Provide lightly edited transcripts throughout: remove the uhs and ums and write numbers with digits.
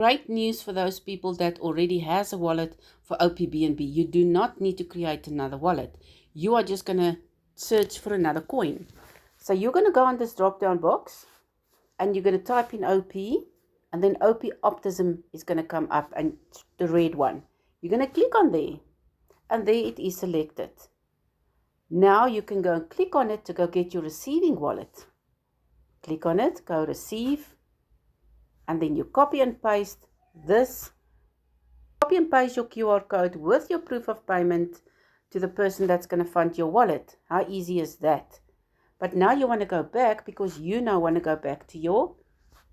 Great news for those people that already has a wallet for OPBNB. You do not need to create another wallet. You are just going to search for another coin. So you're going to go on this drop down box and you're going to type in OP, and then OP Optimism is going to come up, and the red one. You're going to click on there, and there it is selected. Now you can go and click on it to go get your receiving wallet. Click on it, go receive, and then you copy and paste this. Copy and paste your QR code with your proof of payment to the person that's going to fund your wallet. How easy is that? But now you want to go back because you now want to go back to your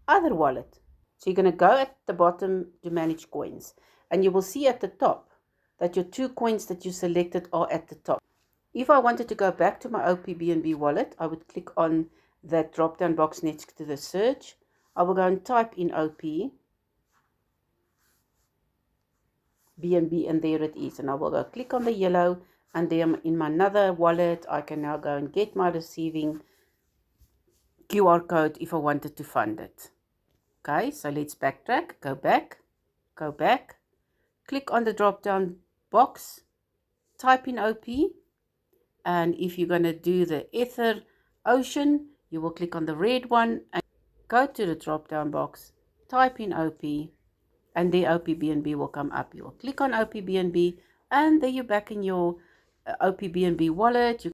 other wallet. So you're going to go at the bottom to manage coins, and you will see at the top that your 2 coins that you selected are at the top. If I wanted to go back to my OPBNB wallet, I would click on that drop down box next to the search. I will go and type in OPBNB, and there it is. And I will go click on the yellow, and then in my another wallet, I can now go and get my receiving QR code if I wanted to fund it. Okay, so let's backtrack, go back, click on the drop down box, type in OP, and if you're going to do the Ether Ocean, you will click on the red one and go to the drop down box, type in OP, and the OPBNB will come up. You will click on OPBNB, and there you're back in your OPBNB wallet.